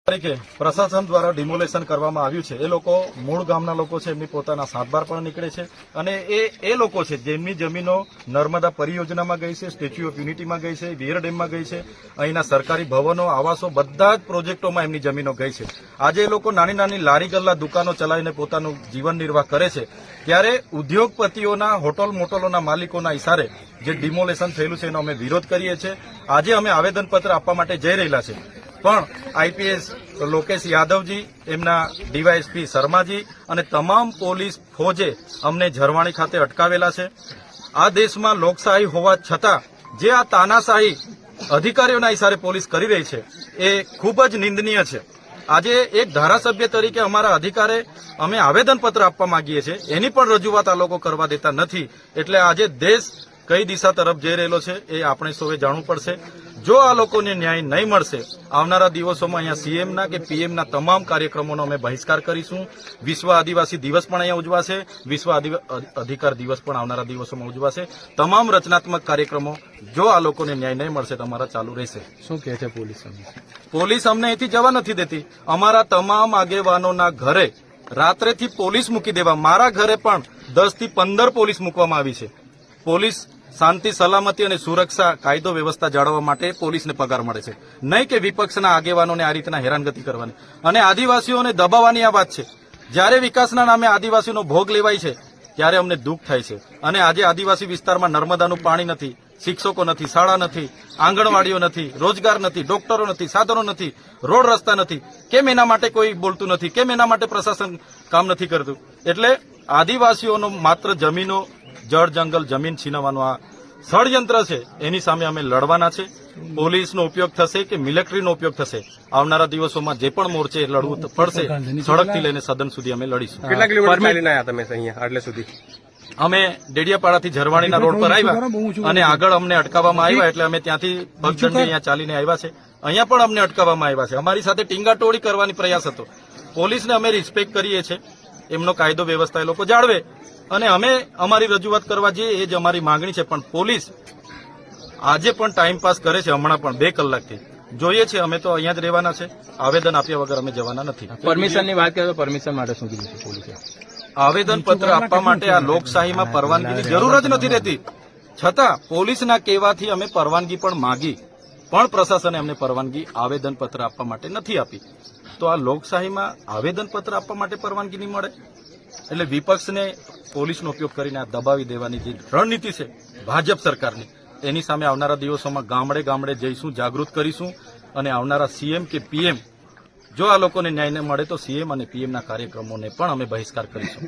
તારીખે પ્રશાસન દ્વારા ડિમોલેશન કરવામાં આવ્યું છે. એ લોકો મૂળ ગામના લોકો છે, એમની પોતાના સાતબાર પણ નીકળે છે અને એ લોકો છે જેમની જમીનો નર્મદા પરિયોજનામાં ગઈ છે, સ્ટેચ્યુ ઓફ યુનિટીમાં ગઈ છે, વિયર ડેમમાં ગઈ છે, અહીંના સરકારી ભવનો, આવાસો, બધા જ પ્રોજેક્ટોમાં એમની જમીનો ગઈ છે. આજે એ લોકો નાની નાની લારી ગલ્લા દુકાનો ચલાવીને પોતાનું જીવન નિર્વાહ કરે છે. ત્યારે ઉદ્યોગપતિઓના, હોટલ મોટલોના માલિકોના ઇશારે જે ડિમોલેશન થયેલું છે એનો અમે વિરોધ કરીએ છીએ. આજે અમે આવેદનપત્ર આપવા માટે જઈ રહેલા છે, પણ આઈપીએસ લોકેશ યાદવજી, એમના ડીવાયએસપી શર્માજી અને તમામ પોલીસ ફોજે અમને ઝરવાણી ખાતે અટકાવેલા છે. આ દેશમાં લોકશાહી હોવા છતાં જે આ તાનાશાહી અધિકારીઓના ઇશારે પોલીસ કરી રહી છે એ ખૂબ જ નિંદનીય છે. આજે એક ધારાસભ્ય તરીકે અમારા અધિકારે અમે આવેદનપત્ર આપવા માંગીએ છીએ, એની પણ રજૂઆત આ લોકો કરવા દેતા નથી. એટલે આજે દેશ કઈ દિશા તરફ જઈ રહેલો છે એ આપણે સૌએ જાણવું પડશે. જો આ લોકોને ન્યાય નહીં મળશે, આવનારા દિવસોમાં અહીંયા સીએમના કે પીએમના તમામ કાર્યક્રમોનો અમે બહિષ્કાર કરીશું. વિશ્વ આદિવાસી દિવસ પણ અહીંયા ઉજવાશે, વિશ્વ અધિકાર દિવસ પણ આવનારા દિવસોમાં ઉજવાશે. તમામ રચનાત્મક કાર્યક્રમો જો આ લોકોને ન્યાય નહીં મળશે તમારા ચાલુ રહેશે. શું કહે છે પોલીસ? પોલીસ અમને અહીંથી જવા નથી દેતી. અમારા તમામ આગેવાનોના ઘરે રાત્રેથી પોલીસ મૂકી દેવા, મારા ઘરે પણ 10 થી 15 પોલીસ મૂકવામાં આવી છે. પોલીસ શાંતિ, સલામતી અને સુરક્ષા, કાયદો વ્યવસ્થા જાળવવા માટે પોલીસને પગાર મળે છે, નહીં કે વિપક્ષના આગેવાનોને આ રીતના હેરાનગતિ કરવાની અને આદિવાસીઓને દબાવવાની આ વાત છે. જ્યારે વિકાસના નામે આદિવાસીનો ભોગ લેવાય છે ત્યારે અમને દુઃખ થાય છે. અને આજે આદિવાસી વિસ્તારમાં નર્મદાનું પાણી નથી, શિક્ષકો નથી, શાળા નથી, આંગણવાડીઓ નથી, રોજગાર નથી, ડોક્ટરો નથી, સાધનો નથી, રોડ રસ્તા નથી. કેમ એના માટે કોઈ બોલતું નથી? કેમ એના માટે પ્રશાસન કામ નથી કરતું? એટલે આદિવાસીઓનો માત્ર જમીનો, જળ જંગલ, જમીન છીનવવાનું આ ષડયંત્ર છે, એની સામે અમે લડવાના છે. પોલીસનો ઉપયોગ થશે કે મિલિટરીનો ઉપયોગ થશે, આવનારા દિવસોમાં જે પણ મોરચે લડવું પડશે, સડકથી લઈને સદન સુધી અમે લડીશું. કેટલા કિલોમીટર ચાલીને આવ્યા તમે અહીંયા આટલે સુધી? અમે ડેડિયાપાડાથી ઝરવાણીના રોડ પર આવ્યા અને આગળ અમને અટકાવવામાં આવ્યા, એટલે અમે ત્યાંથી પગદંડી અહીંયા ચાલીને આવ્યા છે. અહીંયા પણ અમને અટકાવવામાં આવ્યા છે. અમારી સાથે ટીંગાટોળી કરવાની પ્રયાસ હતો. પોલીસને અમે રિસ્પેક્ટ કરીએ છીએ, એમનો કાયદો વ્યવસ્થા એ લોકો જાળવે અને અમે અમારી રજૂઆત કરવા જઈએ, એ જ અમારી માંગણી છે. પણ પોલીસ આજે પણ ટાઈમ પાસ કરે છે, હમણાં પણ 2 કલાકથી જોઈએ છે. અમે તો અહીંયા જ રહેવાના છે, આવેદન આપ્યા વગર અમે જવાના નથી. પરમિશનની વાત કરીએ તો પરમિશન માટે શું કીધું છે પોલીસે? આવેદનપત્ર આપવા માટે આ લોકશાહીમાં પરવાનગીની જરૂર જ નથી રહેતી, છતાં પોલીસના કહેવાથી અમે પરવાનગી પણ માંગી, પણ પ્રશાસને અમને પરવાનગી આવેદનપત્ર આપવા માટે નથી આપી. તો આ લોકશાહીમાં આવેદનપત્ર આપવા માટે પરવાનગી નહીં મળે, એટલે વિપક્ષને પોલીસનો ઉપયોગ કરીને આ દબાવી દેવાની જે રણનીતિ છે ભાજપ સરકારની, એની સામે આવનારા દિવસોમાં ગામડે ગામડે જઈશું, જાગૃત કરીશું અને આવનારા સીએમ કે પીએમ જો આ લોકોને ન્યાય ન મળે તો સીએમ અને પીએમના કાર્યક્રમોને પણ અમે બહિષ્કાર કરીશું.